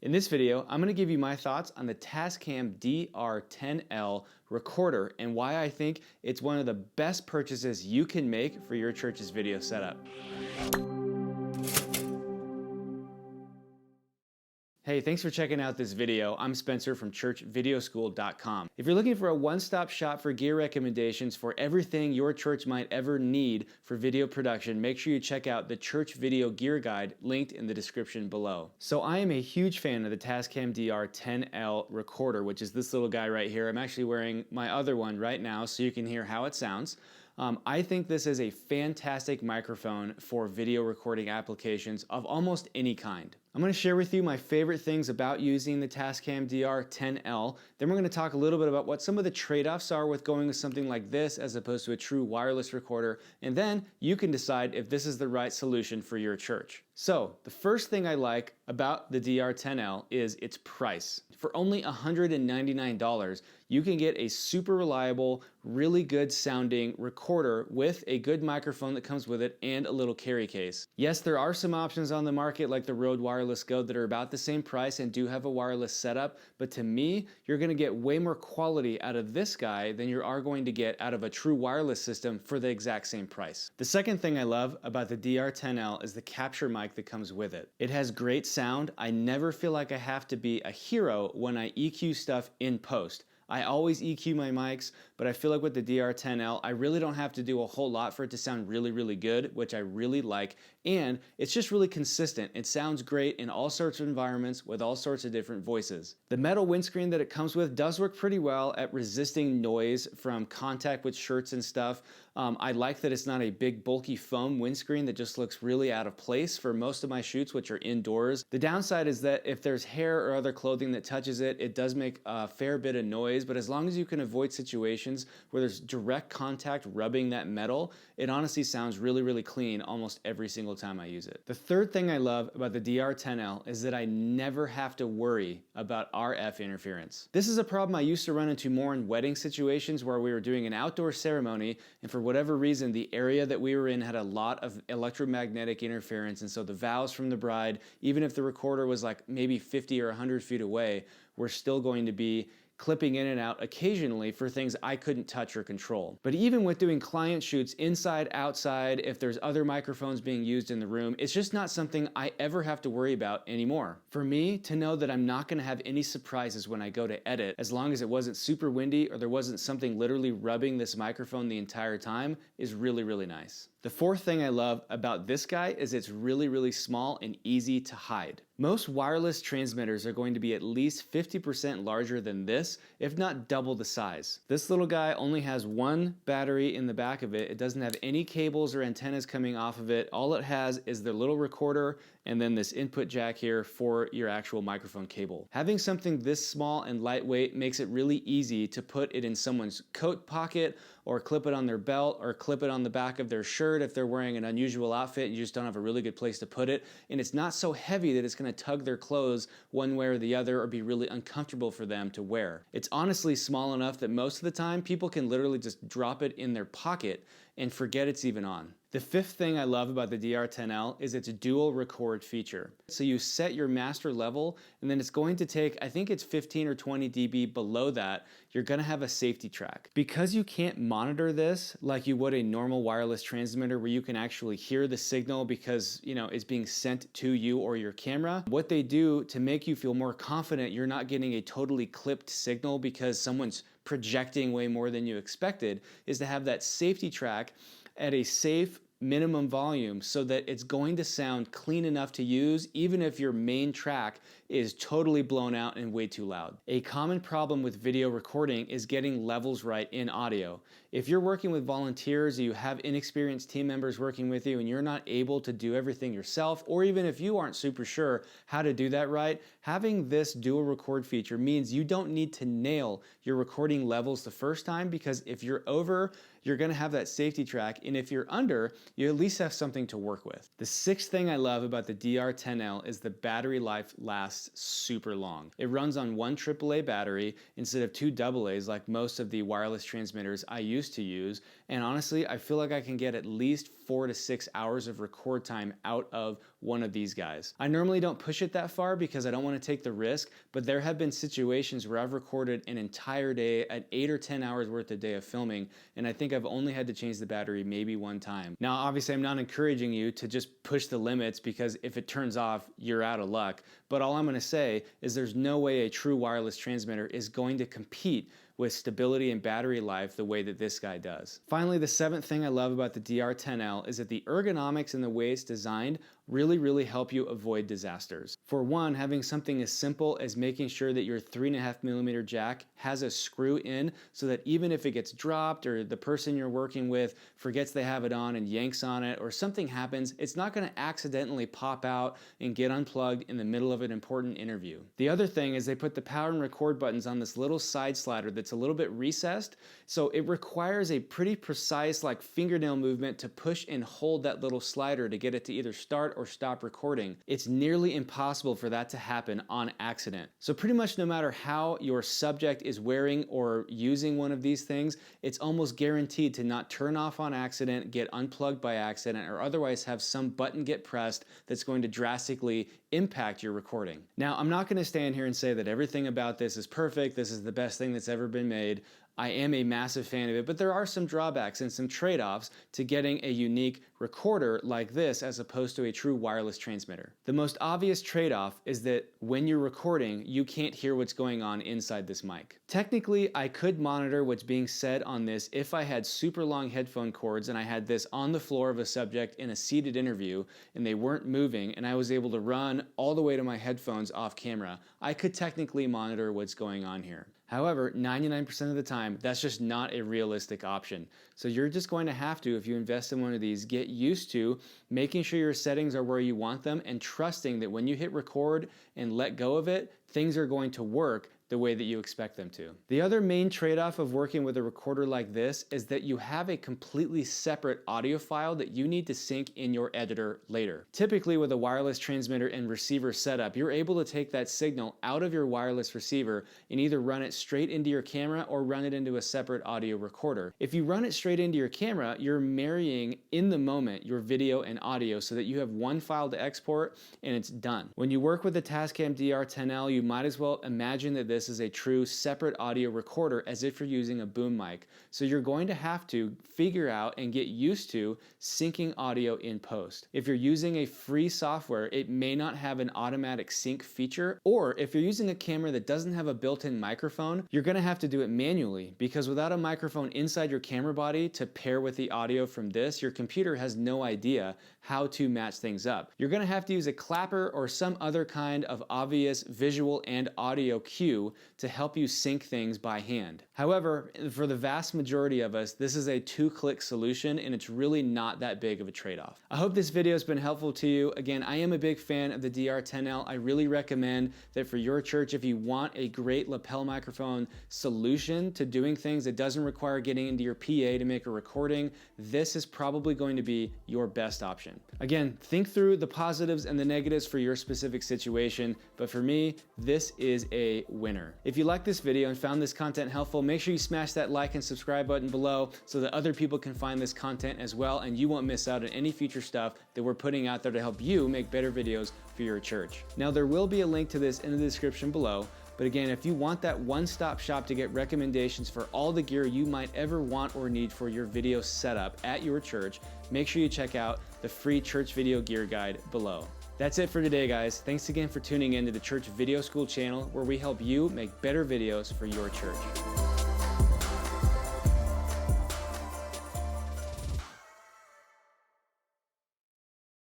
In this video, I'm going to give you my thoughts on the Tascam DR-10L recorder and why I think it's one of the best purchases you can make for your church's video setup. Hey, thanks for checking out this video. I'm Spencer from churchvideoschool.com. If you're looking for a one-stop shop for gear recommendations for everything your church might ever need for video production, make sure you check out the Church Video Gear Guide linked in the description below. So I am a huge fan of the Tascam DR-10L recorder, which is this little guy right here. I'm actually wearing my other one right now so you can hear how it sounds. I think this is a fantastic microphone for video recording applications of almost any kind. I'm going to share with you my favorite things about using the Tascam DR-10L. Then we're going to talk a little bit about what some of the trade-offs are with going with something like this as opposed to a true wireless recorder. And then you can decide if this is the right solution for your church. So the first thing I like about the DR-10L is its price. For only $199, you can get a super reliable, really good sounding recorder with a good microphone that comes with it and a little carry case. Yes, there are some options on the market like the Rode Wireless Go that are about the same price and do have a wireless setup, but to me, you're going to get way more quality out of this guy than you are going to get out of a true wireless system for the exact same price. The second thing I love about the DR-10L is the capture mic that comes with it. It has great sound. I never feel like I have to be a hero when I EQ stuff in post. I always EQ my mics, but I feel like with the DR-10L, I really don't have to do a whole lot for it to sound really, really good, which I really like. And it's just really consistent. It sounds great in all sorts of environments with all sorts of different voices. The metal windscreen that it comes with does work pretty well at resisting noise from contact with shirts and stuff. I like that it's not a big bulky foam windscreen that just looks really out of place for most of my shoots, which are indoors. The downside is that if there's hair or other clothing that touches it, it does make a fair bit of noise, but as long as you can avoid situations where there's direct contact rubbing that metal, it honestly sounds really, really clean almost every single time I use it. The third thing I love about the DR-10L is that I never have to worry about RF interference. This is a problem I used to run into more in wedding situations where we were doing an outdoor ceremony and for whatever reason the area that we were in had a lot of electromagnetic interference, and so the vows from the bride, even if the recorder was like maybe 50 or 100 feet away, were still going to be clipping in and out occasionally for things I couldn't touch or control. But even with doing client shoots inside, outside, if there's other microphones being used in the room, it's just not something I ever have to worry about anymore. For me, to know that I'm not gonna have any surprises when I go to edit, as long as it wasn't super windy or there wasn't something literally rubbing this microphone the entire time, is really, really nice. The fourth thing I love about this guy is it's really, really small and easy to hide. Most wireless transmitters are going to be at least 50% larger than this, if not double the size. This little guy only has one battery in the back of it. It doesn't have any cables or antennas coming off of it. All it has is the little recorder and then this input jack here for your actual microphone cable. Having something this small and lightweight makes it really easy to put it in someone's coat pocket or clip it on their belt or clip it on the back of their shirt if they're wearing an unusual outfit and you just don't have a really good place to put it. And it's not so heavy that it's going to tug their clothes one way or the other or be really uncomfortable for them to wear. It's honestly small enough that most of the time people can literally just drop it in their pocket and forget it's even on. The fifth thing I love about the DR-10L is its dual record feature. So you set your master level and then it's going to take, I think it's 15 or 20 dB below that, you're gonna have a safety track. Because you can't monitor this like you would a normal wireless transmitter where you can actually hear the signal because it's being sent to you or your camera, what they do to make you feel more confident you're not getting a totally clipped signal because someone's projecting way more than you expected is to have that safety track at a safe minimum volume so that it's going to sound clean enough to use even if your main track is totally blown out and way too loud. A common problem with video recording is getting levels right in audio. If you're working with volunteers or you have inexperienced team members working with you and you're not able to do everything yourself, or even if you aren't super sure how to do that right, having this dual record feature means you don't need to nail your recording levels the first time, because if you're over you're gonna have that safety track, and if you're under, you at least have something to work with. The sixth thing I love about the DR-10L is the battery life lasts super long. It runs on one AAA battery instead of two AA's like most of the wireless transmitters I used to use, and honestly, I feel like I can get at least 4 to 6 hours of record time out of one of these guys. I normally don't push it that far because I don't want to take the risk, but there have been situations where I've recorded an entire day at 8 or 10 hours worth a day of filming, and I think I've only had to change the battery maybe one time. Now, obviously, I'm not encouraging you to just push the limits because if it turns off, you're out of luck. But all I'm going to say is there's no way a true wireless transmitter is going to compete with stability and battery life the way that this guy does. Finally, the seventh thing I love about the DR-10L is that the ergonomics and the way it's designed really help you avoid disasters. For one, having something as simple as making sure that your 3.5mm jack has a screw in so that even if it gets dropped or the person you're working with forgets they have it on and yanks on it or something happens, it's not gonna accidentally pop out and get unplugged in the middle of an important interview. The other thing is they put the power and record buttons on this little side slider that's a little bit recessed, so it requires a pretty precise like fingernail movement to push and hold that little slider to get it to either start or stop recording. It's nearly impossible for that to happen on accident. So pretty much no matter how your subject is wearing or using one of these things, it's almost guaranteed to not turn off on accident, get unplugged by accident, or otherwise have some button get pressed that's going to drastically impact your recording. Now, I'm not going to stand here and say that everything about this is perfect, this is the best thing that's ever been made. I am a massive fan of it, but there are some drawbacks and some trade-offs to getting a unique recorder like this as opposed to a true wireless transmitter. The most obvious trade-off is that when you're recording, you can't hear what's going on inside this mic. Technically, I could monitor what's being said on this if I had super long headphone cords and I had this on the floor of a subject in a seated interview and they weren't moving and I was able to run all the way to my headphones off camera. I could technically monitor what's going on here. However, 99% of the time, that's just not a realistic option. So you're just going to have to, if you invest in one of these, get used to making sure your settings are where you want them and trusting that when you hit record and let go of it, things are going to work the way that you expect them to. The other main trade-off of working with a recorder like this is that you have a completely separate audio file that you need to sync in your editor later. Typically with a wireless transmitter and receiver setup, you're able to take that signal out of your wireless receiver and either run it straight into your camera or run it into a separate audio recorder. If you run it straight into your camera, you're marrying in the moment your video and audio so that you have one file to export and it's done. When you work with the Tascam DR-10L, you might as well imagine that this is a true separate audio recorder as if you're using a boom mic. So you're going to have to figure out and get used to syncing audio in post. If you're using a free software, it may not have an automatic sync feature, or if you're using a camera that doesn't have a built-in microphone, you're gonna have to do it manually because without a microphone inside your camera body to pair with the audio from this, your computer has no idea how to match things up. You're gonna have to use a clapper or some other kind of obvious visual and audio cue to help you sync things by hand. However, for the vast majority of us, this is a two-click solution and it's really not that big of a trade-off. I hope this video has been helpful to you. Again, I am a big fan of the DR-10L. I really recommend that for your church, if you want a great lapel microphone solution to doing things that doesn't require getting into your PA to make a recording, this is probably going to be your best option. Again, think through the positives and the negatives for your specific situation, but for me, this is a winner. If you like this video and found this content helpful, make sure you smash that like and subscribe button below so that other people can find this content as well and you won't miss out on any future stuff that we're putting out there to help you make better videos for your church. Now, there will be a link to this in the description below. But again, if you want that one-stop shop to get recommendations for all the gear you might ever want or need for your video setup at your church, make sure you check out the free church video gear guide below. That's it for today, guys. Thanks again for tuning in to the Church Video School channel, where we help you make better videos for your church.